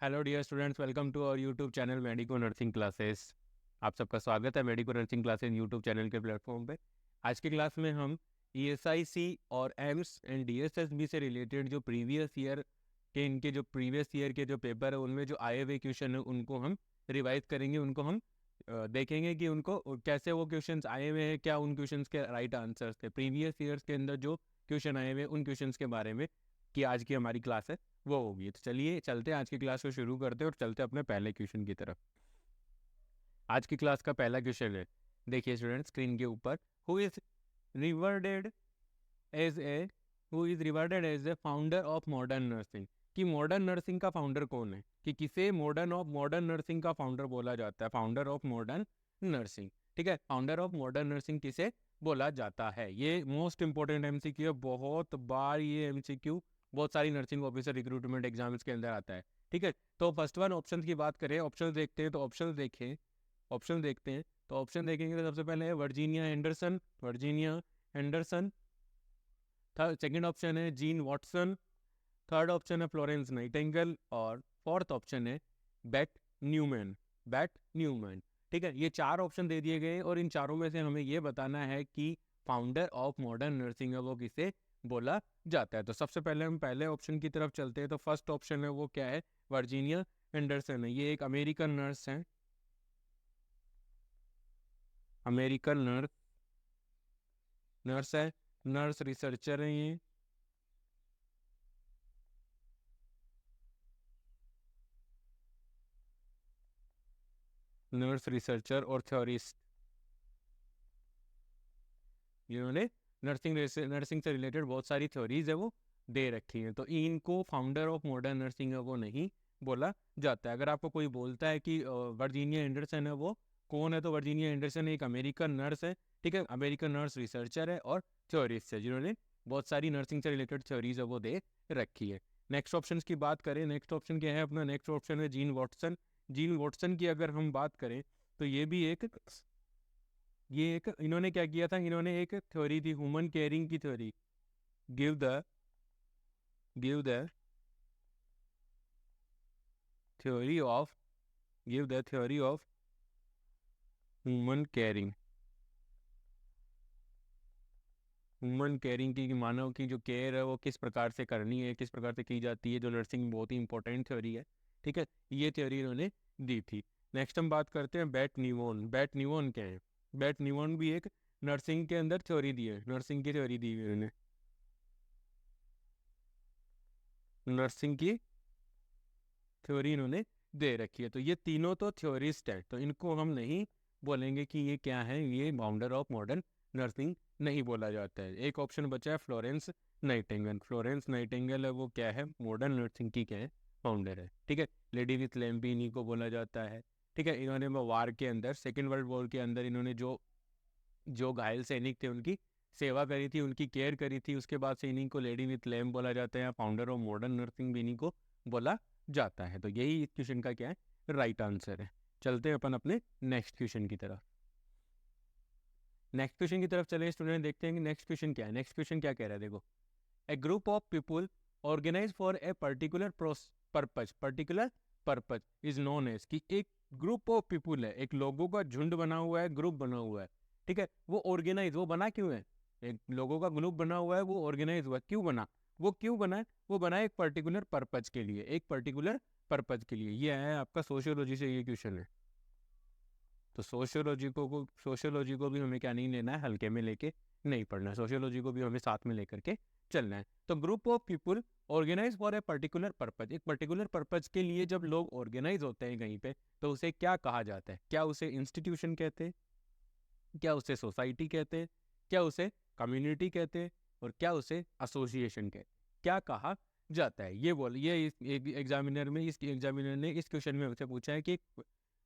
Hello dear students, welcome to our YouTube channel medico nursing classes. आप सबका स्वागत है medico nursing classes YouTube channel के platform पे। आज की क्लास में हम ईएसआईसी और एम्स एंड डीएसएसबी से रिलेटेड जो प्रीवियस ईयर जो प्रीवियस ईयर के जो पेपर है उनमें जो आए हुए क्वेश्चन है उनको हम रिवाइज करेंगे। उनको हम देखेंगे कि उनको कैसे वो क्वेश्चंस आए हुए हैं, क्या उन क्वेश्चंस के राइट आंसर्स थे प्रीवियस ईयर्स के अंदर जो क्वेश्चन आए हुए हैं उन क्वेश्चंस के बारे में, कि आज की हमारी क्लास है वो होगी। तो चलिए चलते हैं, आज की क्लास को शुरू करते हैं और चलते हैं अपने पहले क्वेश्चन की तरफ। आज की क्लास का पहला क्वेश्चन है, देखिए स्टूडेंट स्क्रीन के ऊपर, who is rewarded as a founder of modern nursing. कि मॉडर्न नर्सिंग का फाउंडर कौन है, कि किसे मॉडर्न नर्सिंग का फाउंडर बोला जाता है, फाउंडर ऑफ मॉडर्न नर्सिंग। ठीक है, फाउंडर ऑफ मॉडर्न नर्सिंग किसे बोला जाता है। ये मोस्ट इंपॉर्टेंट एमसीक्यू है, बहुत बार ये एमसीक्यू बहुत सारी नर्सिंग ऑफिसर रिक्रूटमेंट एग्जाम्स के अंदर आता है। ठीक है, तो फर्स्ट वन ऑप्शन की बात करें, ऑप्शन देखते हैं, तो ऑप्शन देखते हैं। तो ऑप्शन देखेंगे तो सबसे पहले है वर्जीनिया एंडरसन। सेकंड ऑप्शन है जीन वॉटसन। थर्ड ऑप्शन है फ्लोरेंस नाइटिंगेल। और फोर्थ ऑप्शन है बैट न्यूमैन। ठीक है, ये चार ऑप्शन दे दिए गए और इन चारों में से हमें ये बताना है कि फाउंडर ऑफ मॉडर्न नर्सिंग है वो किसे बोला जाता है। तो सबसे पहले हम पहले ऑप्शन की तरफ चलते हैं। तो फर्स्ट ऑप्शन है वो क्या है, वर्जीनिया एंडरसन है। ये एक अमेरिकन नर्स है, अमेरिकन नर्स है, नर्स रिसर्चर है ये। नर्स रिसर्चर और थ्योरिस्ट, जिन्होंने नर्सिंग से रिलेटेड बहुत सारी थ्योरीज है वो दे रखी हैं। तो इनको फाउंडर ऑफ मॉडर्न नर्सिंग है वो नहीं बोला जाता है। अगर आपको कोई बोलता है कि वर्जीनिया एंडरसन है, वो कौन है, तो वर्जीनिया एंडरसन एक अमेरिकन नर्स है। ठीक है, अमेरिकन नर्स रिसर्चर है और थ्योरिस्ट है, जिन्होंने बहुत सारी नर्सिंग से रिलेटेड थ्योरीज है वो दे रखी है। नेक्स्ट ऑप्शन की बात करें, नेक्स्ट ऑप्शन क्या है अपना, नेक्स्ट ऑप्शन है जीन वॉटसन। जीन वॉटसन की अगर हम बात करें तो ये एक इन्होंने क्या किया था, इन्होंने एक थ्योरी थी ह्यूमन केयरिंग की theory. Give the give the theory of give the theory of human caring. Human caring की मानव की जो केयर है वो किस प्रकार से करनी है, किस प्रकार से की जाती है, जो नर्सिंग बहुत ही इंपॉर्टेंट थ्योरी है। ठीक है, ये थ्योरी इन्होंने दी थी। नेक्स्ट हम बात करते हैं बैट न्यूमन क्या है। बैट न्यूमन भी एक नर्सिंग के अंदर थ्योरी दी है, नर्सिंग की थ्योरी दी है इन्होंने, नर्सिंग की थ्योरी इन्होंने दे रखी है। तो ये तीनों तो थ्योरिस्ट है, तो इनको हम नहीं बोलेंगे कि ये क्या है, ये फाउंडर ऑफ मॉडर्न नर्सिंग नहीं बोला जाता है। एक ऑप्शन बचा है फ्लोरेंस नाइटिंगेल। फ्लोरेंस नाइटिंगेल है वो क्या है, मॉडर्न नर्सिंग की क्या है, फाउंडर है। ठीक है, लेडी विथ लैम्प इन्हीं को बोला जाता है। ठीक है, इन्होंने वार के अंदर, सेकेंड वर्ल्ड वॉर के अंदर इन्होंने जो जो घायल सैनिक थे उनकी सेवा करी थी, उनकी केयर करी थी। उसके बाद से इन्हीं को लेडी विथ लैम्प बोला जाता है, फाउंडर ऑफ मॉडर्न नर्सिंग भी इन्हीं को बोला जाता है। तो यही इस क्वेश्चन का क्या है, राइट आंसर है। चलते हैं अपन अपने नेक्स्ट क्वेश्चन की तरफ। नेक्स्ट क्वेश्चन की तरफ चले स्टूडेंट, देखते हैं कि नेक्स्ट क्वेश्चन क्या है। नेक्स्ट क्वेश्चन क्या कह रहा है, देखो, a group of people organise for a particular purpose is known as. कि एक ग्रुप ऑफ पीपुल है, एक लोगों का झुंड बना हुआ है, ग्रुप बना हुआ है। ठीक है, वो ऑर्गेनाइज, वो बना क्यों है, एक लोगों का ग्रुप बना हुआ है, वो ऑर्गेनाइज हुआ क्यों बना, वो क्यों बना है, वो बना एक पर्टिकुलर पर्पज के लिए, एक पर्टिकुलर पर्पज के लिए। ये है आपका सोशियोलॉजी से ये क्वेश्चन है। तो सोशियोलॉजी को भी हमें क्या नहीं लेना है, हल्के में लेके नहीं पढ़ना है, सोशियोलॉजी को भी हमें साथ में लेकर के चलना है। तो group of people organise for a particular purpose, एक पर्टिकुलर पर्पज के लिए जब लोग ऑर्गेनाइज होते हैं कहीं पे, तो उसे क्या कहा जाता है, क्या उसे इंस्टीट्यूशन कहते हैं, क्या उसे सोसाइटी कहते हैं, क्या उसे कम्युनिटी कहते हैं, और क्या उसे एसोसिएशन कहते हैं, क्या कहा जाता है। ये इस एग्जामिनर ने इस क्वेश्चन में मुझसे पूछा है कि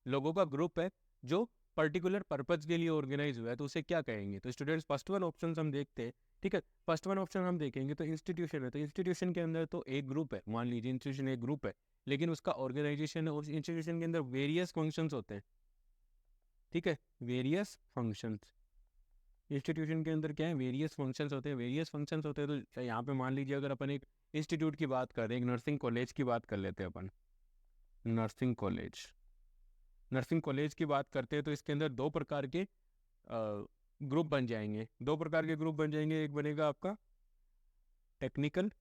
लोगों का ग्रुप है जो पर्टिकुलर पर्पज के लिए ऑर्गेनाइज हुआ है, तो उसे क्या कहेंगे। तो स्टूडेंट्स फर्स्ट वन ऑप्शन हम देखते हैं। ठीक है, फर्स्ट वन ऑप्शन हम देखेंगे तो इंस्टीट्यूशन है। तो इंस्टीट्यूशन के अंदर तो एक ग्रुप है, मान लीजिए इंस्टीट्यूशन एक ग्रुप है, लेकिन उसका ऑर्गेनाइजेशन है, उस इंस्टीट्यूशन के अंदर वेरियस फंक्शंस होते हैं। ठीक है, वेरियस फंक्शंस इंस्टीट्यूशन के अंदर क्या है, वेरियस फंक्शंस होते हैं, वेरियस फंक्शंस होते हैं। तो यहाँ पे मान लीजिए अगर अपन एक इंस्टीट्यूट की बात कर रहे हैं, एक नर्सिंग कॉलेज की बात कर लेते हैं अपन। Nursing college. नर्सिंग कॉलेज की बात करते हैं तो इसके अंदर दो प्रकार के ग्रुप बन जाएंगे, दो प्रकार के ग्रुप बन जाएंगे। एक बनेगा आपका टेक्निकल,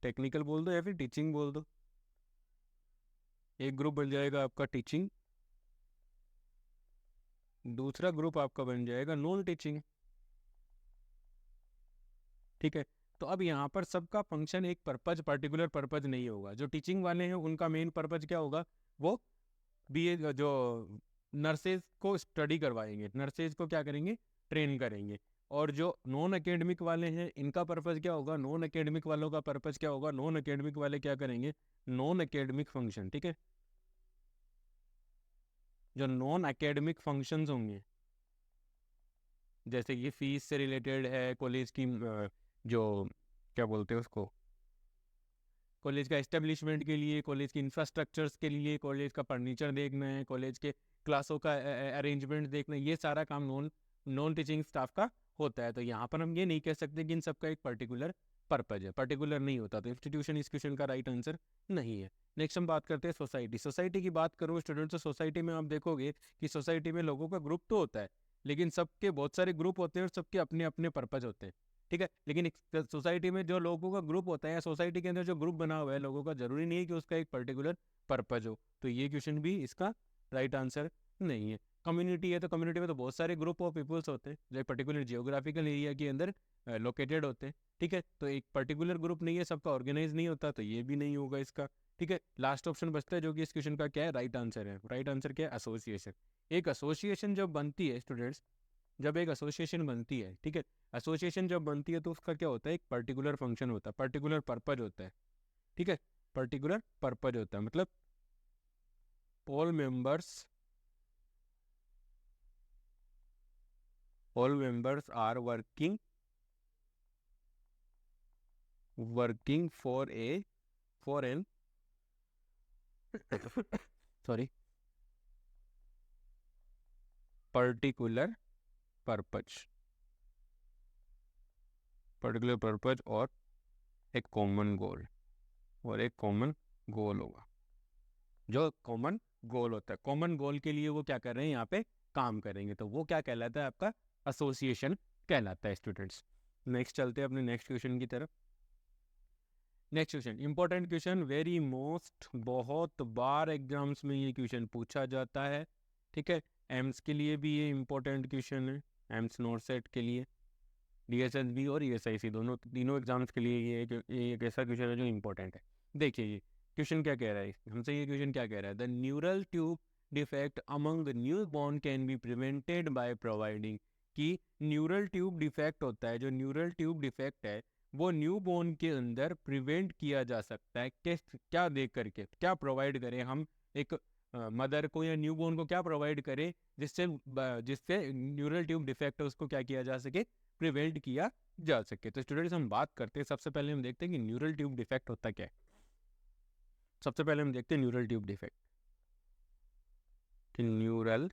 टेक्निकल बोल दो या फिर टीचिंग बोल दो। एक ग्रुप बन जाएगा आपका टीचिंग, दूसरा ग्रुप आपका बन जाएगा नॉन टीचिंग। ठीक है, तो अब यहाँ पर सबका फंक्शन एक पर्पज, पर्टिकुलर पर्पज नहीं होगा। जो टीचिंग वाले हैं उनका मेन पर्पज क्या होगा, वो बीए जो नर्सेज को स्टडी करवाएंगे, नर्सेज को क्या करेंगे, ट्रेन करेंगे। और जो नॉन एकेडमिक वाले हैं इनका पर्पज क्या होगा, नॉन एकेडमिक वालों का पर्पज क्या होगा, नॉन एकेडमिक वाले क्या करेंगे, नॉन एकेडमिक फंक्शन। ठीक है, जो नॉन एकेडमिक फंक्शंस होंगे, जैसे कि फीस से रिलेटेड है, कॉलेज की जो क्या बोलते हैं उसको, कॉलेज का एस्टेब्लिशमेंट के लिए, कॉलेज के इंफ्रास्ट्रक्चर्स के लिए, कॉलेज का फर्नीचर देखना है, कॉलेज के क्लासों का अरेंजमेंट देखना है, ये सारा काम नॉन नॉन टीचिंग स्टाफ का होता है। तो यहाँ पर हम ये नहीं कह सकते कि इन सबका एक पर्टिकुलर पर्पज है, पर्टिकुलर नहीं होता, तो इंस्टीट्यूशन इस क्वेश्चन का राइट आंसर नहीं है। नेक्स्ट हम बात करते हैं सोसाइटी। सोसाइटी की बात करूँ स्टूडेंट्स, तो सोसाइटी में आप देखोगे कि सोसाइटी में लोगों का ग्रुप तो होता है, लेकिन सबके बहुत सारे ग्रुप होते हैं और सबके अपने अपने पर्पज होते हैं। ठीक है, लेकिन एक सोसाइटी में जो लोगों का ग्रुप होता है या सोसाइटी के अंदर जो ग्रुप बना हुआ है लोगों का, जरूरी नहीं है कि उसका एक पर्टिकुलर पर्पज हो। तो ये क्वेश्चन भी इसका राइट आंसर नहीं है। कम्युनिटी है तो कम्युनिटी में तो बहुत सारे ग्रुप ऑफ पीपल्स होते हैं जो एक पर्टिकुलर जियोग्राफिकल एरिया के अंदर लोकेटेड होते हैं। ठीक है, तो एक पर्टिकुलर ग्रुप नहीं है, सबका ऑर्गेनाइज नहीं होता, तो ये भी नहीं होगा इसका। ठीक है, लास्ट ऑप्शन बचता है जो कि इस क्वेश्चन का क्या है, राइट आंसर है। राइट आंसर क्या है, एसोसिएशन। एक एसोसिएशन जब बनती है स्टूडेंट्स, जब एक एसोसिएशन बनती है, ठीक है, एसोसिएशन जब बनती है तो उसका क्या होता है, एक पर्टिकुलर फंक्शन होता है, पर्टिकुलर पर्पज होता है। ठीक है, पर्टिकुलर पर्पज होता है, मतलब all members are working for an sorry particular purpose, particular purpose और एक कॉमन गोल, और एक कॉमन गोल होगा। जो कॉमन गोल होता है, कॉमन गोल के लिए वो क्या कर रहे हैं, यहाँ पे काम करेंगे, तो वो क्या कहलाता है, आपका एसोसिएशन कहलाता है स्टूडेंट्स। नेक्स्ट चलते हैं अपने नेक्स्ट क्वेश्चन की तरफ। Next question important question, very most, बहुत बार एग्जाम्स में ये क्वेश्चन पूछा जाता है। ठीक है, एम्स के लिए भी ये इंपॉर्टेंट क्वेश्चन है, एम्स नॉर्सेट के लिए, डीएसएसबी और ईएसआईसी दोनों तीनों एग्जाम्स के लिए ये एक ऐसा क्वेश्चन है जो इंपॉर्टेंट है। देखिए ये क्वेश्चन क्या कह रहा है हमसे, ये क्वेश्चन क्या कह रहा है, the neural tube defect among the new born can be prevented by providing, कि न्यूरल ट्यूब डिफेक्ट होता है, जो न्यूरल ट्यूब डिफेक्ट है वो न्यू बॉर्न के अंदर प्रिवेंट किया जा सकता है। किस, क्या देख करके, क्या प्रोवाइड करें हम एक मदर को या न्यू बॉर्न को, क्या प्रोवाइड करें जिससे जिससे न्यूरल ट्यूब डिफेक्ट है उसको क्या किया जा सके, प्रिवेंट किया जा सके। तो स्टूडेंट्स हम बात करते हैं, सबसे पहले हम देखते हैं कि न्यूरल ट्यूब डिफेक्ट होता क्या है। सबसे पहले हम देखते हैं न्यूरल ट्यूब डिफेक्ट, कि neural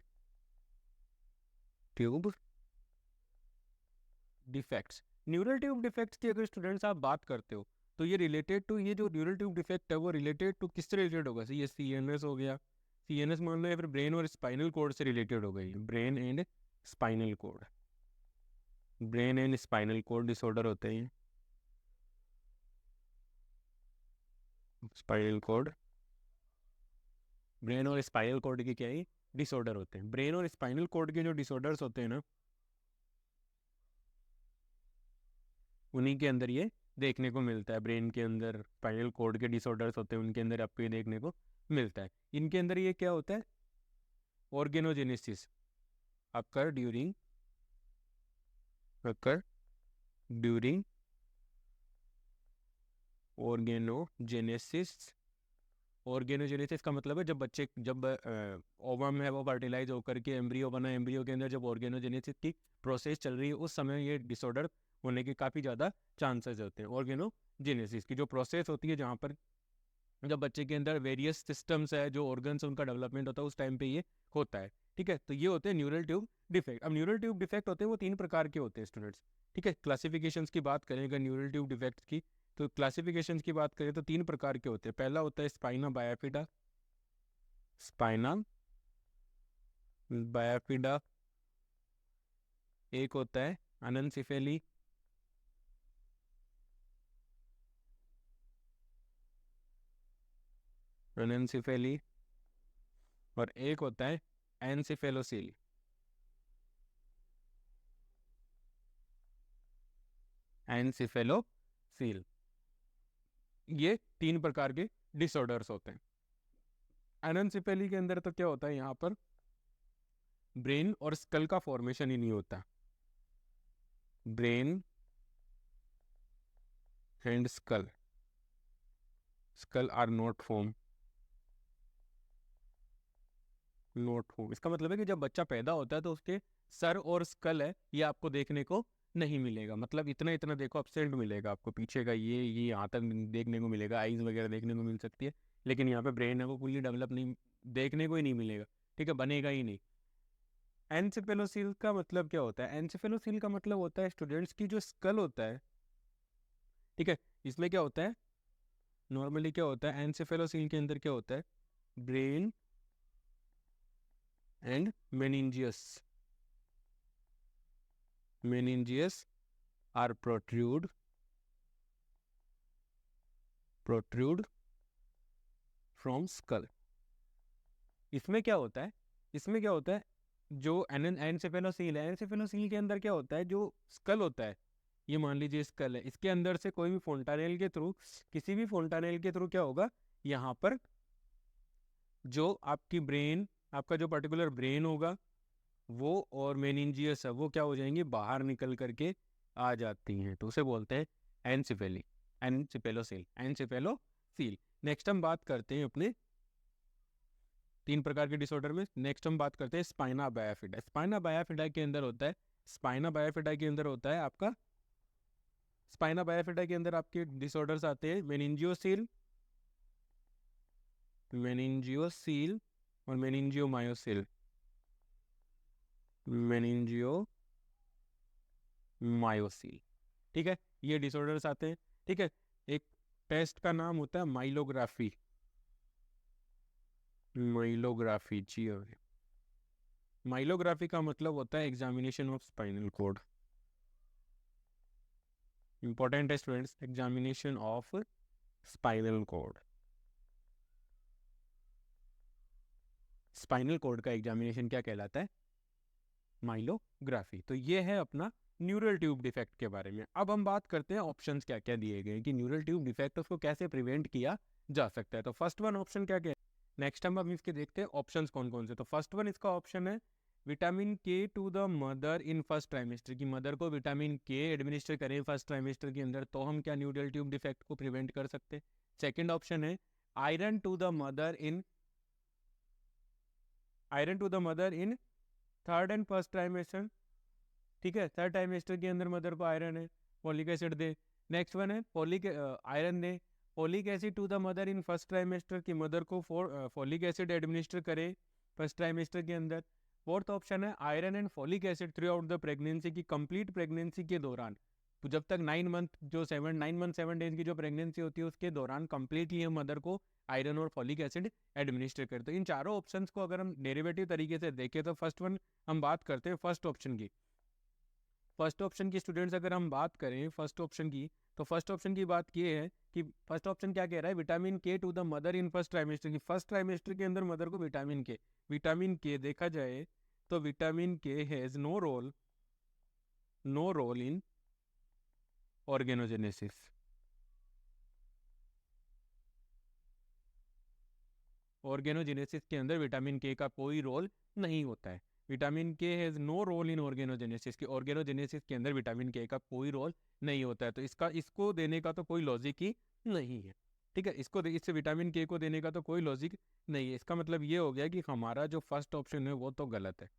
tube defects, neural tube defects की अगर स्टूडेंट्स आप बात करते हो तो ये रिलेटेड टू, ये जो न्यूरल ट्यूब डिफेक्ट है वो रिलेटेड टू किससे रिलेटेड होगा, ये सीएनएस हो गया, सीएनएस मान लो, या फिर ब्रेन और स्पाइनल कोड से रिलेटेड हो गई, brain and spinal cord, brain and spinal cord disorder होते हैं, स्पाइनल कोड, ब्रेन और स्पाइनल कोड के क्या है, डिसऑर्डर होते हैं। ब्रेन और स्पाइनल कोड के जो डिसऑर्डर्स होते हैं ना, उन्हीं के अंदर ये देखने को मिलता है। ब्रेन के अंदर स्पाइनल कोड के डिसऑर्डर्स होते हैं, उनके अंदर आपको ये देखने को मिलता है। इनके अंदर ये क्या होता है, ऑर्गेनोजेनेसिस अकर ड्यूरिंग ऑर्गेनोजेनेसिस। ऑर्गेनोजेनेसिस का मतलब है जब बच्चे, जब ओवम है वो फर्टिलाइज होकर के एम्ब्रियो बना, एम्ब्रियो के अंदर जब ऑर्गेनोजेनेसिस की प्रोसेस चल रही है उस समय ये डिसऑर्डर होने के काफ़ी ज़्यादा चांसेस होते हैं। ऑर्गेनोजेनेसिस की जो प्रोसेस होती है जहाँ पर जब बच्चे के अंदर वेरियस सिस्टम्स है, जो ऑर्गन्स उनका डेवलपमेंट होता है, उस टाइम पे ये होता है। ठीक है, तो ये होते हैं न्यूरल ट्यूब डिफेक्ट। अब न्यूरल ट्यूब डिफेक्ट होते हैं वो तीन प्रकार के होते हैं स्टूडेंट्स। ठीक है, क्लासिफिकेशंस की बात करें अगर न्यूरल ट्यूब डिफेक्ट की, तो क्लासिफिकेशन की बात करें तो 3 प्रकार के होते हैं। पहला होता है स्पाइना बायोफिडा, स्पाइना बायोफिडा। एक होता है अननसिफेली, अननसिफेली, और एक होता है एनसिफेलोसील। एनसिफेलोसील, ये 3 प्रकार के डिसऑर्डर्स होते हैं। एननसिफेली के अंदर तो क्या होता है, यहाँ पर ब्रेन और स्कल का फॉर्मेशन ही नहीं होता। Brain and skull are not form, not form. इसका मतलब है कि जब बच्चा पैदा होता है तो उसके सर और स्कल है ये आपको देखने को नहीं मिलेगा। मतलब इतना इतना देखो एब्सेंट मिलेगा आपको, पीछे का ये यहाँ तक देखने को मिलेगा, आईज वगैरह देखने को मिल सकती है, लेकिन यहाँ पे ब्रेन है वो फुल्ली डेवलप नहीं, देखने को ही नहीं मिलेगा। ठीक है, बनेगा ही नहीं। एनसेफेलोसील का मतलब क्या होता है? एनसेफेलोसील का मतलब होता है स्टूडेंट्स की जो स्कल होता है, ठीक है, इसमें क्या होता है, नॉर्मली क्या होता है एनसेफेलोसील के अंदर क्या होता है, brain and meningeus are protrude from skull। इसमें क्या होता है, इसमें क्या होता है, जो एनसेफेलोसील है, एनसेफेलोसील के अंदर क्या होता है, जो स्कल होता है, ये मान लीजिए स्कल है, इसके अंदर से कोई भी फोंटानेल के थ्रू, किसी भी फोंटानेल के थ्रू क्या होगा, यहाँ पर जो आपकी ब्रेन, आपका जो पर्टिकुलर ब्रेन होगा वो और मेनिंजियस है वो क्या हो जाएंगी, बाहर निकल करके आ जाती हैं, तो उसे बोलते हैं एनसिफेली, एनसिफेलोसील। नेक्स्ट हम बात करते हैं अपने 3 प्रकार के डिसऑर्डर में। नेक्स्ट हम बात करते हैं स्पाइना बायोफिडा। स्पाइना बायोफिडा के अंदर होता है, स्पाइना बायोफिडा के अंदर होता है आपका, स्पाइना बायोफिडा के अंदर आपके डिसऑर्डर्स आते हैं मेनिंजियोसील और मेनिंजियोमायोसिल, मेनिंजियोमायोसिल। ठीक है, ये डिसऑर्डर्स आते हैं। ठीक है, एक टेस्ट का नाम होता है माइलोग्राफी, माइलोग्राफी जी। माइलोग्राफी का मतलब होता है examination of spinal cord. Important है students, examination of spinal cord. Spinal cord का एग्जामिनेशन क्या कहलाता है, माइलोग्राफी। तो ये है अपना न्यूरल ट्यूब डिफेक्ट के बारे में। अब हम बात करते हैं ऑप्शंस क्या क्या दिए गए कि न्यूरल ट्यूब डिफेक्ट उसको कैसे प्रिवेंट किया जा सकता है। तो फर्स्ट वन ऑप्शन क्या क्या है, नेक्स्ट हम इसके देखते हैं ऑप्शंस कौन कौन से। तो फर्स्ट वन इसका ऑप्शन है vitamin K to the mother in first trimester, की मदर को विटामिन के एडमिनिस्टर करें फर्स्ट ट्राइमेस्टर के अंदर, तो हम क्या न्यूरल ट्यूब डिफेक्ट को प्रिवेंट कर सकते हैं। सेकेंड ऑप्शन है iron to the mother in third and first trimester. ठीक है, थर्ड ट्राइमेस्टर के अंदर मदर को आयरन है, फोलिक एसिड दे। नेक्स्ट वन है आयरन दे folic acid to the mother in first trimester, की मदर को फोलिक एसिड एडमिनिस्टर करे फर्स्ट ट्राइमेस्टर के अंदर। फोर्थ ऑप्शन है iron and folic acid throughout the pregnancy, की कंप्लीट प्रेगनेंसी के दौरान, तो जब तक 9 मंथ 7 डेज की जो प्रेगनेंसी होती है उसके दौरान कंप्लीटली हम मदर को आयरन और फॉलिक एसिड एडमिनिस्टर करते हैं। इन चारों ऑप्शंस को अगर हम डेरिवेटिव तरीके से देखें तो फर्स्ट वन हम बात करते हैं फर्स्ट ऑप्शन की। फर्स्ट ऑप्शन की स्टूडेंट्स अगर हम बात करें फर्स्ट ऑप्शन की, तो फर्स्ट ऑप्शन की बात ये है कि फर्स्ट ऑप्शन क्या कह रहा है, vitamin K to the mother in first trimester, की फर्स्ट ट्राइमेस्टर के अंदर मदर को विटामिन के देखा जाए तो vitamin K has no role in organogenesis. Organogenesis के अंदर विटामिन के का कोई रोल नहीं होता है। Vitamin K has no role in organogenesis, की ऑर्गेनोजेनेसिस के अंदर विटामिन के का कोई रोल नहीं होता है, तो इसको देने का तो कोई लॉजिक ही नहीं है। ठीक है, इससे विटामिन के को देने का तो कोई लॉजिक नहीं है। इसका मतलब ये हो गया कि हमारा जो फर्स्ट ऑप्शन है वो तो गलत है,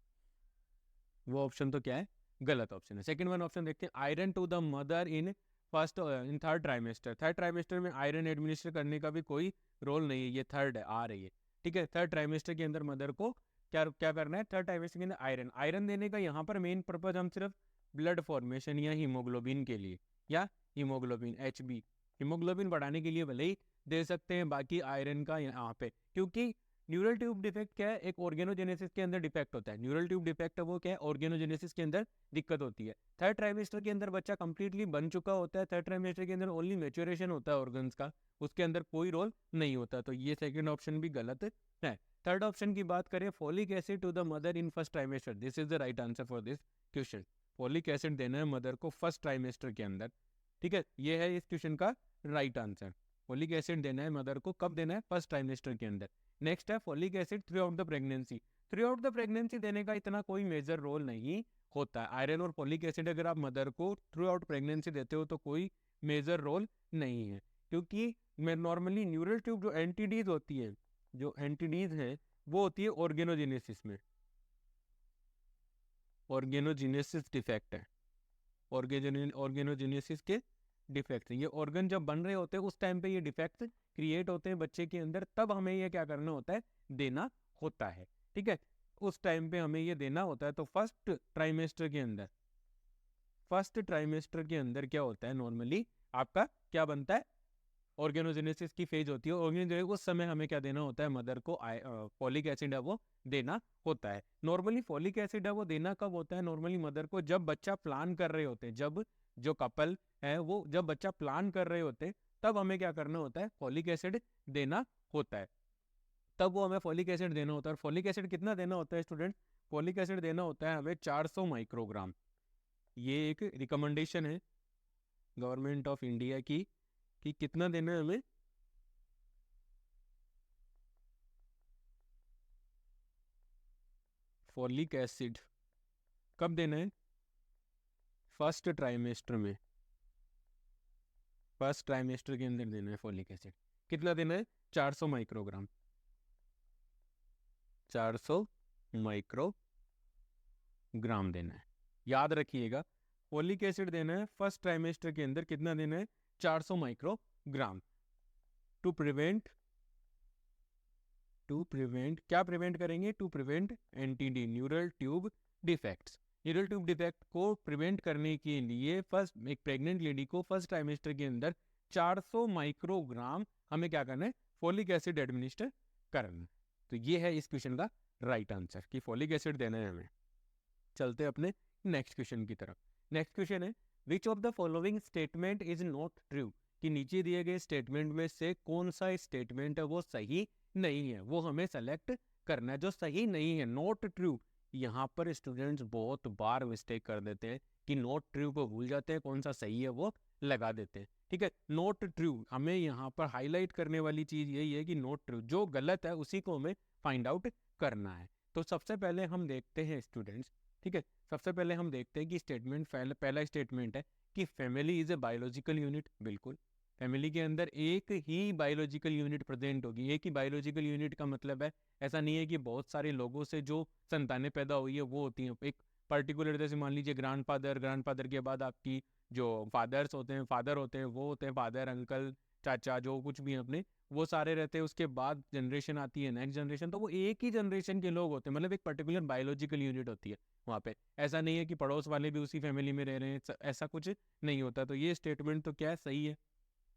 वो ऑप्शन तो क्या है, गलत ऑप्शन है। सेकंड वन ऑप्शन देखते हैं iron to the mother in third trimester में आयरन एडमिनिस्टर करने का भी कोई रोल नहीं है, ये थर्ड है आ रही है। ठीक है, थर्ड ट्राइमेस्टर के अंदर मदर को क्या क्या करना है, थर्ड ट्राइमेस्टर के अंदर आयरन देने का यहाँ पर मेन पर्पज हम सिर्फ ब्लड फॉर्मेशन या हीमोग्लोबिन के लिए, या हीमोग्लोबिन HB, हीमोग्लोबिन बढ़ाने के लिए भले ही दे सकते हैं, बाकी आयरन का यहाँ पे, क्योंकि न्यूरल ट्यूब डिफेक्ट क्या है, एक ऑर्गेनोजेनेसिस के अंदर डिफेक्ट होता है। न्यूरल ट्यूब डिफेक्ट है वो क्या है, ऑर्गेनोजेनेसिस के अंदर दिक्कत होती है। थर्ड ट्राइमेस्टर के अंदर बच्चा कंप्लीटली बन चुका होता है, थर्ड ट्राइमेस्टर के अंदर ओनली मेच्योरेशन होता है ऑर्गन्स का, उसके अंदर कोई रोल नहीं होता। तो ये सेकंड ऑप्शन भी गलत है। थर्ड ऑप्शन की बात करें, folic acid to the mother in first trimester, this is the right answer for this question. Folic acid देना है मदर को फर्स्ट ट्राइमेस्टर के अंदर, ठीक है, ये है इस क्वेश्चन का राइट आंसर। फॉलिक एसिड देना है मदर को, कब देना है, फर्स्ट ट्राइमेस्टर के अंदर। नेक्स्ट है folic acid throughout the pregnancy. Through out the pregnancy देने का इतना कोई मेजर रोल नहीं होता है। आयरन और फॉलिक एसिड अगर आप मदर को थ्रू आउट प्रेगनेंसी देते हो तो कोई मेजर रोल नहीं है, क्योंकि मैं नॉर्मली न्यूरल ट्यूब जो एंटीडीज होती है, जो एंटीडीज है वो होती है ऑर्गेनोजेनेसिस में, ऑर्गेनोजेनेसिस डिफेक्ट है, ऑर्गेनोजेनेसिस के डिफेक्ट। ये ऑर्गन जब बन रहे होते हैं उस टाइम पे ये डिफेक्ट क्रिएट होते हैं बच्चे के अंदर, तब हमें ये क्या करना होता है, देना होता है, ठीक है, उस टाइम पे हमें ये देना होता है। तो फर्स्ट ट्राइमेस्टर के अंदर, फर्स्ट ट्राइमेस्टर के अंदर क्या होता है, नॉर्मली आपका क्या बनता है, ऑर्गेनोजेनेसिस की फेज होती है, ऑर्गेनोजेनेसिस उस समय हमें क्या देना होता है, मदर को फॉलिक एसिड है वो देना होता है। नॉर्मली फॉलिक एसिड है वो देना कब होता है, नॉर्मली मदर को जब बच्चा प्लान कर रहे होते हैं, जब जो कपल है वो जब बच्चा प्लान कर रहे होते हैं तब हमें क्या करना होता है, फॉलिक एसिड देना होता है, तब वो हमें फॉलिक एसिड देना होता है। और फॉलिक एसिड कितना देना होता है स्टूडेंट, फॉलिक एसिड देना होता है हमें 400 माइक्रोग्राम। ये एक रिकमेंडेशन है गवर्नमेंट ऑफ इंडिया की कि कितना देना है हमें, फॉलिक एसिड कब देना है, फर्स्ट ट्राइमेस्टर में, फर्स्ट ट्राइमेस्टर के अंदर देना है फॉलिक एसिड। कितना देना है, 400 माइक्रोग्राम, 400 माइक्रोग्राम देना है। याद रखिएगा, फॉलिक एसिड देना है फर्स्ट ट्राइमेस्टर के अंदर, कितना देना है, 400 माइक्रोग्राम। टू प्रिवेंट क्या प्रिवेंट करेंगे, to prevent NTD, neural tube defects. Neural tube defect को प्रिवेंट करने के लिए फर्स्ट एक प्रेग्नेंट लेडी को फर्स्ट ट्राइमेस्टर के अंदर 400 माइक्रोग्राम हमें क्या करना है, फॉलिक एसिड एडमिनिस्टर करना है। तो ये है इस क्वेश्चन का राइट आंसर कि फॉलिक एसिड देना है हमें। चलते अपने नेक्स्ट क्वेश्चन की तरफ। नेक्स्ट क्वेश्चन है, which of the following statement is not true, कि नीचे दिए गए स्टेटमेंट में से कौन सा स्टेटमेंट है वो सही नहीं है, वो हमें सेलेक्ट करना है जो सही नहीं है। नॉट ट्रू, यहाँ पर स्टूडेंट्स बहुत बार मिस्टेक कर देते हैं कि नॉट ट्रू को भूल जाते हैं, कौन सा सही है वो लगा देते हैं, ठीक है। नॉट ट्रू, हमें यहाँ पर हाईलाइट करने वाली चीज यही है कि नॉट ट्रू, जो गलत है उसी को हमें फाइंड आउट करना है। तो सबसे पहले हम देखते हैं स्टूडेंट्स, ठीक है, सबसे पहले हम देखते हैं कि स्टेटमेंट पहला स्टेटमेंट है कि family is a biological unit. बिल्कुल, फैमिली के अंदर एक ही बायोलॉजिकल यूनिट प्रेजेंट होगी। एक ही बायोलॉजिकल यूनिट का मतलब है ऐसा नहीं है कि बहुत सारे लोगों से जो संतानें पैदा हुई है वो होती हैं एक पर्टिकुलर, जैसे मान लीजिए ग्रैंडफादर के बाद आपकी जो फादर्स होते हैं, फादर होते हैं, वो होते हैं फादर, अंकल, चाचा, जो कुछ भी अपने, वो सारे रहते हैं। उसके बाद जनरेशन आती है, नेक्स्ट जनरेशन, तो वो एक ही जनरेशन के लोग होते हैं, मतलब एक पर्टिकुलर बायोलॉजिकल यूनिट होती है वहाँ पे। ऐसा नहीं है कि पड़ोस वाले भी उसी फैमिली में रह रहे हैं, ऐसा कुछ नहीं होता। तो ये स्टेटमेंट तो क्या है, सही है,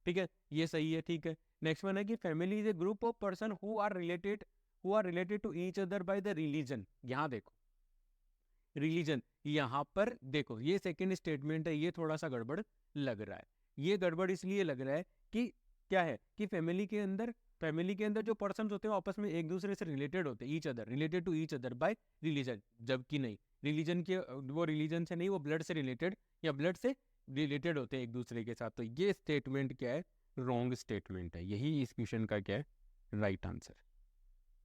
ठीक है, ये सही है, ठीक है। नेक्स्ट वन है कि family is a group of person who are related to each other by the religion. यहाँ देखो रिलीजन, यहाँ पर देखो ये सेकंड स्टेटमेंट है, ये थोड़ा सा गड़बड़ लग रहा है। ये गड़बड़ इसलिए लग रहा है कि क्या है कि फैमिली के अंदर जो पर्सन होते हैं आपस में एक दूसरे से रिलेटेड होते हैं, each other, related to each other by religion, जबकि नहीं, रिलीजन के वो रिलीजन से नहीं, वो ब्लड से रिलेटेड या ब्लड से रिलेटेड होते हैं एक दूसरे के साथ। तो ये स्टेटमेंट क्या है, रॉन्ग स्टेटमेंट है। यही इस क्वेश्चन का क्या है, राइट आंसर।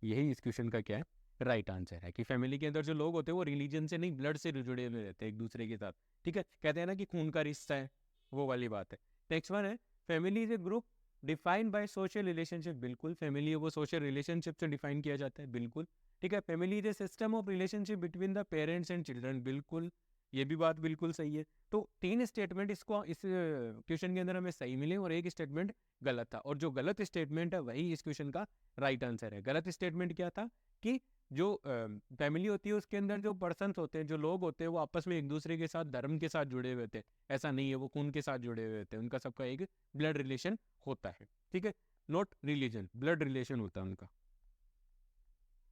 यही इस क्वेश्चन का क्या है, राइट आंसर है कि फैमिली के अंदर जो लोग होते हैं वो रिलीजन से नहीं, ब्लड से जुड़े हुए रहते हैं एक दूसरे के साथ, ठीक है। कहते हैं ना कि खून का रिश्ता है, वो वाली बात है। नेक्स्ट वन है, family is a group defined by social relationship. बिल्कुल, फैमिली है वो सोशल रिलेशनशिप से डिफाइन किया जाता है, बिल्कुल, ठीक है। Family is A system of relationship between the parents and children. बिल्कुल, ये भी बात बिल्कुल सही है। तो 3 स्टेटमेंट इस क्वेश्चन के अंदर हमें सही मिले और एक स्टेटमेंट गलत था, और जो गलत स्टेटमेंट है वही इस क्वेश्चन का राइट आंसर है। गलत स्टेटमेंट क्या था कि जो फैमिली होती है उसके अंदर जो पर्सन्स होते हैं, जो लोग होते हैं, वो आपस में एक दूसरे के साथ धर्म के साथ जुड़े हुए थे। ऐसा नहीं है, वो खून के साथ जुड़े हुए थे, उनका सबका एक ब्लड रिलेशन होता है। ठीक है, नॉट रिलीजन, ब्लड रिलेशन होता है उनका,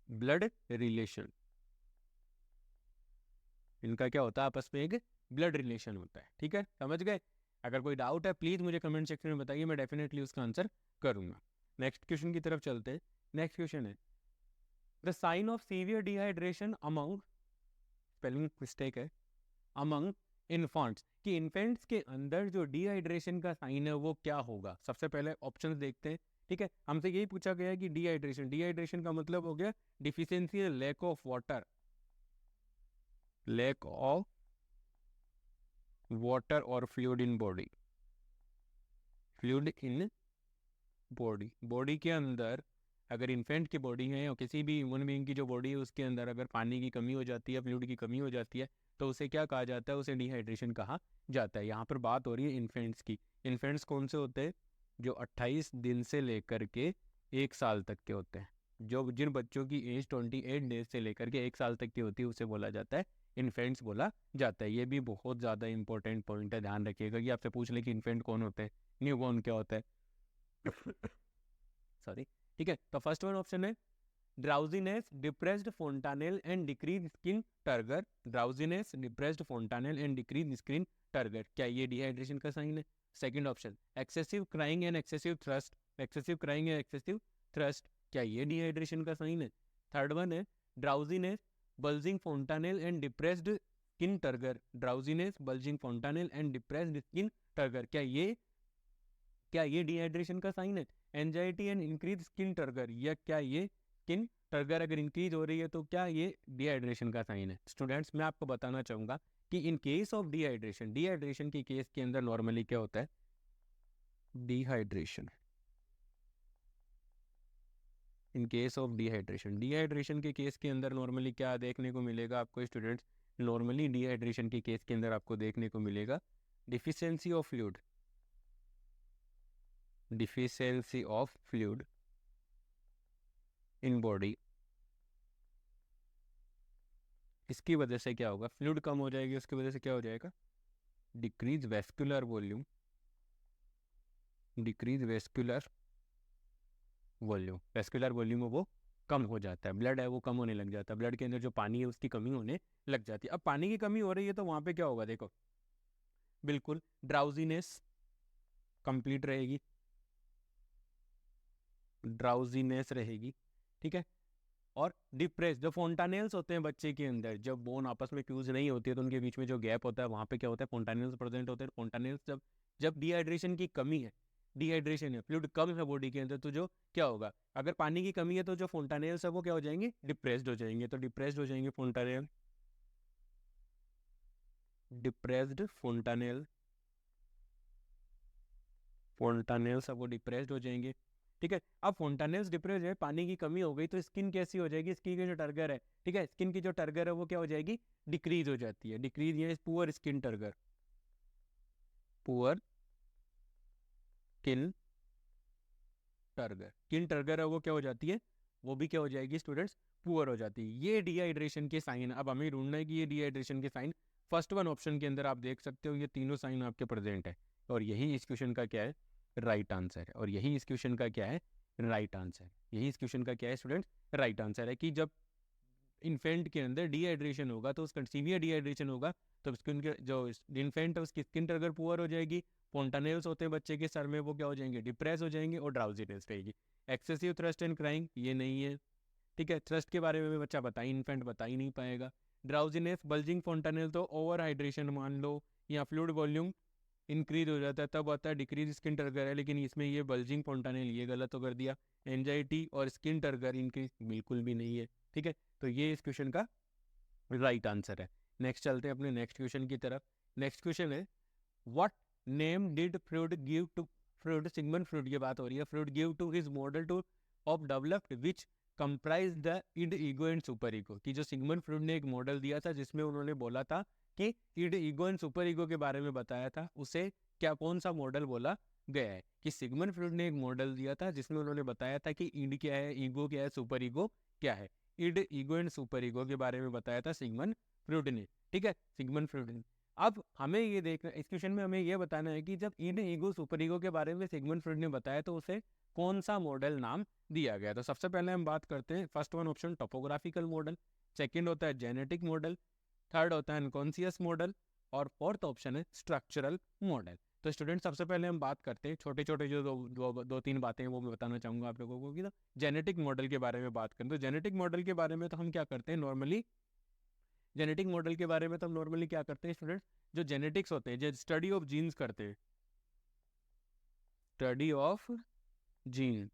ब्लड रिलेशन। इनका क्या होता है, आपस में एक ब्लड रिलेशन होता है। ठीक है, समझ गए? अगर कोई डाउट है प्लीज मुझे कमेंट सेक्शन में बताइए, मैं डेफिनेटली उसका आंसर करूंगा। नेक्स्ट क्वेश्चन की तरफ चलते हैं। नेक्स्ट क्वेश्चन है the sign of severe dehydration among, spelling mistake है, अमंग इन्फेंट्स, कि इन्फेंट्स के अंदर जो डिहाइड्रेशन का साइन है वो क्या होगा। सबसे पहले ऑप्शन देखते हैं। ठीक है, हमसे यही पूछा गया है कि डिहाइड्रेशन, डिहाइड्रेशन का मतलब हो गया deficiency, lack of water, lack of water और fluid in body, fluid in body. Body के अंदर अगर इन्फेंट की बॉडी है या किसी भी ह्यूमन बीइंग की जो बॉडी है उसके अंदर अगर पानी की कमी हो जाती है, फ्लूइड की कमी हो जाती है, तो उसे क्या कहा जाता है, उसे डिहाइड्रेशन कहा जाता है। यहाँ पर बात हो रही है इन्फेंट्स की। इन्फेंट्स कौन से होते हैं, जो 28 दिन से लेकर के 1 साल तक के होते हैं। जो जिन बच्चों की एज 28 डेज से लेकर के 1 साल तक की होती है उसे बोला जाता है इन्फेंट्स बोला जाता है। ये भी बहुत ज़्यादा इंपॉर्टेंट पॉइंट है, ध्यान रखिएगा कि आपसे पूछ ले कि इन्फेंट कौन होते हैं, न्यूबॉर्न क्या होता है। सॉरी। ठीक है, तो फर्स्ट वन ऑप्शन है drowsiness, depressed fontanelle and decrease skin turgor. Drowsiness, depressed fontanelle and decrease skin turgor, क्या ये डिहाइड्रेशन का साइन है? Second option excessive crying and excessive thirst, excessive crying and excessive thirst, क्या ये dehydration का sign है? Third one है drowsiness, bulging fontanelle and depressed skin turgor. Drowsiness, bulging fontanelle and depressed skin turgor, क्या ये dehydration का sign है? Anxiety and increase skin turgor, या क्या ये स्किन टर्गर अगर इंक्रीज हो रही है तो क्या ये डिहाइड्रेशन का साइन है? स्टूडेंट्स, मैं आपको बताना चाहूंगा कि in case of dehydration, dehydration के केस के अंदर नॉर्मली क्या होता है, dehydration, in case of dehydration, dehydration के केस के अंदर नॉर्मली क्या देखने को मिलेगा आपको स्टूडेंट्स? नॉर्मली डिहाइड्रेशन के केस के अंदर आपको देखने को मिलेगा deficiency of fluid, deficiency of fluid in body. इसकी वजह से क्या होगा, फ्लूइड कम हो जाएगी, उसकी वजह से क्या हो जाएगा, decrease vascular volume, decrease vascular volume, vascular volume वो कम हो जाता है, ब्लड है वो कम होने लग जाता है, ब्लड के अंदर जो पानी है उसकी कमी होने लग जाती है। अब पानी की कमी हो रही है तो वहां पे क्या होगा, देखो बिल्कुल ड्राउजीनेस कंप्लीट रहेगी, ड्राउजीनेस रहेगी। ठीक है, और डिप्रेस, जो फोंटानेल्स होते हैं बच्चे के अंदर, जब बोन आपस में फ्यूज नहीं होती है तो उनके बीच में जो गैप होता है वहां पे क्या होता है, फोंटानेल्स प्रेजेंट होते हैं। फोंटानेल्स जब जब डिहाइड्रेशन की कमी है, डिहाइड्रेशन है, फ्लूइड कम है बॉडी के अंदर, तो जो क्या होगा, अगर पानी की कमी है तो जो फोंटानेल्स है वो क्या हो जाएंगे, डिप्रेस्ड हो जाएंगे। तो डिप्रेस्ड हो जाएंगे फोंटानेल, डिप्रेस्ड फोंटानेल, फोंटानेल्स अब वो डिप्रेस्ड हो जाएंगे। ठीक है, अब फोंटानेल्स डिप्रेस है, पानी की कमी हो गई तो स्किन कैसी हो जाएगी, स्किन की जो टर्गर है, ठीक है, स्किन की जो टर्गर है वो क्या हो जाएगी, डिक्रीज हो जाती है। डिक्रीज ये poor skin turgor, poor skin turgor, skin turgor है वो क्या हो जाती है, वो भी क्या हो जाएगी स्टूडेंट्स, पुअर हो जाती है। ये डिहाइड्रेशन के साइन। अब हमें ढूंढना है कि ये डिहाइड्रेशन के साइन, फर्स्ट वन ऑप्शन के अंदर आप देख सकते हो ये तीनों साइन आपके प्रेजेंट है, और यही इस क्वेश्चन का क्या है, राइट आंसर है। और यही इस क्वेश्चन का क्या है, राइट आंसर, यही इस क्वेश्चन का क्या है स्टूडेंट्स, राइट आंसर है। कि जब इन्फेंट के अंदर डिहाइड्रेशन होगा तो उसका सीवियर डिहाइड्रेशन होगा तो स्किन के जो इन्फेंट है उसकी स्किन अगर पुअर हो जाएगी, फोंटानेल्स होते हैं बच्चे के सर में वो क्या हो जाएंगे, डिप्रेस हो जाएंगे, और ड्राउजीनेस रहेगी। एक्सेसिव थ्रस्ट एंड क्राइंग ये नहीं है। ठीक है, थ्रस्ट के बारे में भी बच्चा बता ही, इन्फेंट बता ही नहीं पाएगा। ड्राउजीनेस, बल्जिंग फोंटानेल तो ओवर हाइड्रेशन मान लो, या फ्लूइड वॉल्यूम इंक्रीज हो जाता है तब आता है डिक्रीज स्किन टर्गर है, लेकिन इसमें ये बल्जिंग फोंटानेल ये गलत तो कर दिया। एंजाइटी और स्किन टर्गर इंक्रीज बिल्कुल भी नहीं है। ठीक है, तो ये इस क्वेश्चन का राइट आंसर है। नेक्स्ट चलते हैं अपने नेक्स्ट क्वेश्चन की तरफ। नेक्स्ट क्वेश्चन है what name did Freud give to, Freud Sigmund Freud की बात हो रही है, Freud give to his model to of developed which comprise the id ego and superego, कि जो सिगमंड फ्रूड ने एक मॉडल दिया था जिसमें उन्होंने बोला था कि ईड, ईगो एंड सुपर ईगो के बारे में बताया था, उसे क्या कौन सा मॉडल बोला गया है? कि सिगमंड फ्रॉइड ने एक मॉडल दिया था जिसमें उन्होंने बताया था कि ईड क्या है, ईगो क्या है, सुपर ईगो क्या है। ईड, ईगो एंड सुपर ईगो के बारे में बताया था सिगमंड फ्रॉइड ने, ठीक है, सिगमंड फ्रॉइड ने। अब हमें ये देखना, इस क्वेश्चन में हमें ये बताना है कि जब ईड, ईगो, सुपर ईगो के बारे में सिगमंड फ्रॉइड ने बताया तो उसे कौन सा मॉडल नाम दिया गया? तो सबसे पहले हम बात करते हैं first one option topographical model, second होता है जेनेटिक मॉडल, थर्ड होता है अनकॉन्शियस मॉडल, और फोर्थ ऑप्शन है स्ट्रक्चरल मॉडल। तो स्टूडेंट सबसे पहले हम बात करते हैं छोटे छोटे जो दो तीन बातें हैं वो मैं बताना चाहूँगा आप लोगों को कि जेनेटिक मॉडल के बारे में बात करें तो जेनेटिक मॉडल के बारे में तो हम क्या करते हैं नॉर्मली, जेनेटिक मॉडल के बारे में तो हम नॉर्मली क्या करते हैं स्टूडेंट, जो जेनेटिक्स होते हैं, जो स्टडी ऑफ जीन्स करते हैं, स्टडी ऑफ जीन,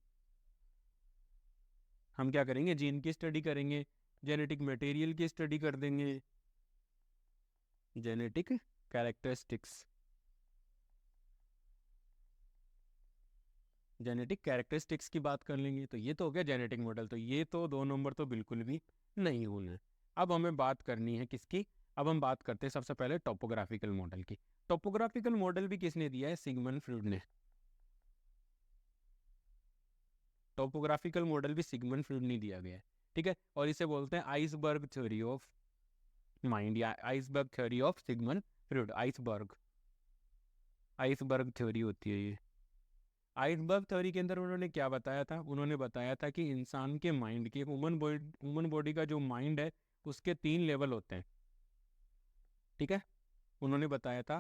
हम क्या करेंगे, जीन की स्टडी करेंगे, जेनेटिक मटेरियल की स्टडी कर देंगे, जेनेटिक कैरेक्टरिस्टिक्स, जेनेटिक कैरेक्टरिस्टिक्स की बात कर लेंगे। तो ये तो हो गया जेनेटिक मॉडल, तो ये तो 2 नंबर तो बिल्कुल भी नहीं होना। अब हमें बात करनी है किसकी, अब हम बात करते हैं सबसे पहले टोपोग्राफिकल मॉडल की। टोपोग्राफिकल मॉडल भी किसने दिया है? सिगमंड फ्रॉइड ने। टोपोग्राफिकल मॉडल भी सिगमंड फ्रॉइड ने दिया गया है, ठीक है, और इसे बोलते हैं आइसबर्ग थ्योरी ऑफ माइंड या iceberg theory of Sigmund Freud. Iceberg, iceberg theory होती है ये। आइसबर्ग थ्योरी के अंदर उन्होंने क्या बताया था? उन्होंने बताया था कि इंसान के माइंड के, ह्यूमन बॉडी का जो माइंड है उसके 3 लेवल होते हैं, ठीक है। उन्होंने बताया था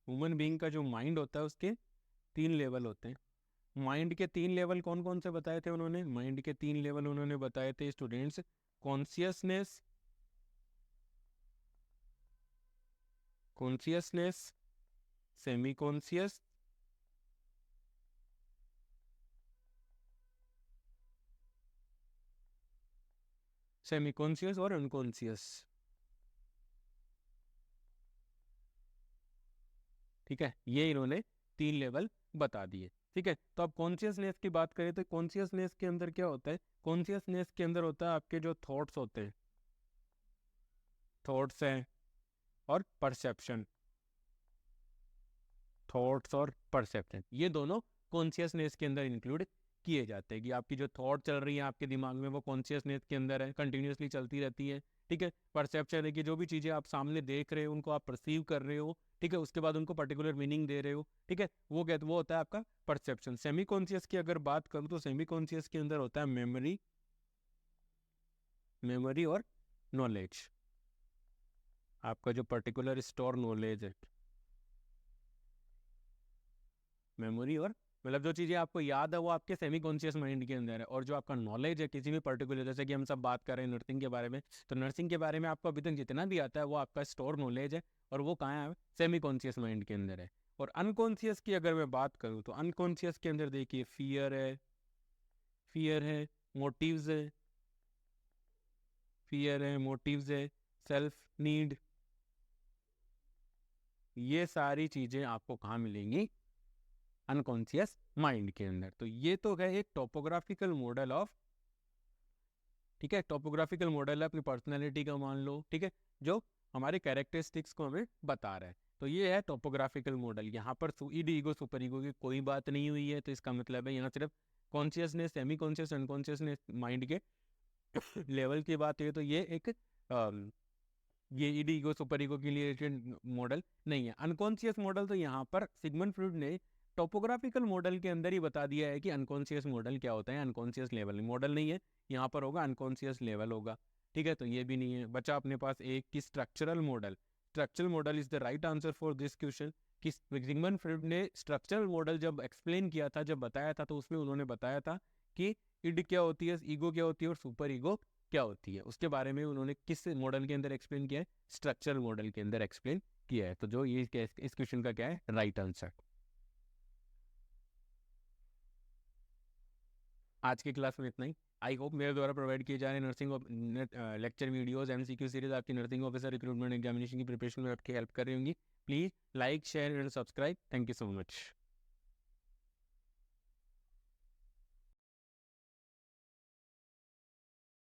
ह्यूमन बीइंग का जो माइंड होता है उसके 3 लेवल होते हैं। माइंड के 3 लेवल कौन कौन से बताए थे उन्होंने? माइंड के 3 लेवल उन्होंने बताए थे students, consciousness, consciousness, semi conscious, semi conscious और अनकॉन्शियस, ठीक है, ये इन्होंने 3 लेवल बता दिए, ठीक है। तो अब कॉन्शियसनेस की बात करें तो कॉन्शियसनेस के अंदर क्या होता है? कॉन्शियसनेस के अंदर होता है आपके जो थॉट्स होते हैं, थॉट्स हैं और परसेप्शन, थॉट्स और परसेप्शन, ये दोनों कॉन्शियसनेस के अंदर इंक्लूड किए जाते हैं। कि आपकी जो थॉट चल रही है आपके दिमाग में वो कॉन्शियसनेस के अंदर है, कंटिन्यूसली चलती रहती है, ठीक है। परसेप्शन है कि जो भी चीज़ें आप सामने देख रहे हो उनको आप परसीव कर रहे हो, ठीक है, उसके बाद उनको पर्टिकुलर मीनिंग दे रहे हो, ठीक है, वो होता है आपका परसेप्शन। सेमी कॉन्शियस की अगर बात करूँ तो सेमी कॉन्शियस के अंदर होता है मेमोरी, मेमोरी और नॉलेज, आपका जो पर्टिकुलर स्टोर नॉलेज है, मेमोरी और मतलब जो चीज़ें आपको याद है वो आपके सेमी कॉन्शियस माइंड के अंदर है। और जो आपका नॉलेज है किसी भी पर्टिकुलर, जैसे कि हम सब बात कर रहे हैं नर्सिंग के बारे में, तो नर्सिंग के बारे में आपको अभी तक जितना भी आता है वो आपका स्टोर नॉलेज है, और वो कहाँ है? सेमी कॉन्शियस माइंड के अंदर है। और अनकॉन्शियस की अगर मैं बात करूँ तो अनकॉन्शियस के अंदर देखिए फियर है, फियर है, मोटिव्स है, फियर है, मोटिव्स है, सेल्फ नीड, ये सारी चीज़ें आपको कहाँ मिलेंगी? अनकॉन्शियस माइंड के अंदर। तो ये तो है एक टोपोग्राफिकल मॉडल ऑफ, ठीक है, टोपोग्राफिकल मॉडल है अपनी पर्सनैलिटी का मान लो, ठीक है, जो हमारे कैरेक्टरिस्टिक्स को हमें बता रहा है। तो ये है टोपोग्राफिकल मॉडल। यहाँ पर ईड, ईगो, सुपर ईगो की कोई बात नहीं हुई है, तो इसका मतलब है यहाँ सिर्फ consciousness, semi conscious, unconsciousness mind के लेवल की बात है। तो ये एक ये ईड, ईगो, सुपर ईगो के लिए मॉडल नहीं है। अनकॉन्शियस मॉडल तो यहाँ पर सिगमंड फ्रॉइड ने टोपोग्राफिकल मॉडल के अंदर ही बता दिया है कि अनकॉन्शियस मॉडल क्या होता है। अनकॉन्शियस लेवल मॉडल नहीं है, यहाँ पर होगा अनकॉन्शियस लेवल होगा, ठीक है। तो ये भी नहीं है, बचा अपने पास एक की structural model. Structural model is the right answer for this question. कि सिगमंड फ्रॉइड ने स्ट्रक्चरल मॉडल जब एक्सप्लेन किया था, जब बताया था, तो उसमें उन्होंने बताया था कि इड क्या होती है, ईगो क्या होती है और सुपर ईगो क्या होती है, उसके बारे में उन्होंने किस मॉडल के अंदर एक्सप्लेन किया है? स्ट्रक्चरल मॉडल के अंदर एक्सप्लेन किया है। तो जो ये इस क्वेश्चन का क्या है? Right answer. आज की क्लास में इतना ही। आई होप मेरे द्वारा प्रोवाइड किए जा रहे nursing lecture videos, MCQ series आपकी नर्सिंग ऑफिसर रिक्रूटमेंट एग्जामिनेशन की प्रिपरेशन में आपकी हेल्प कर रही होंगी। Please like, share and subscribe. Thank you so much.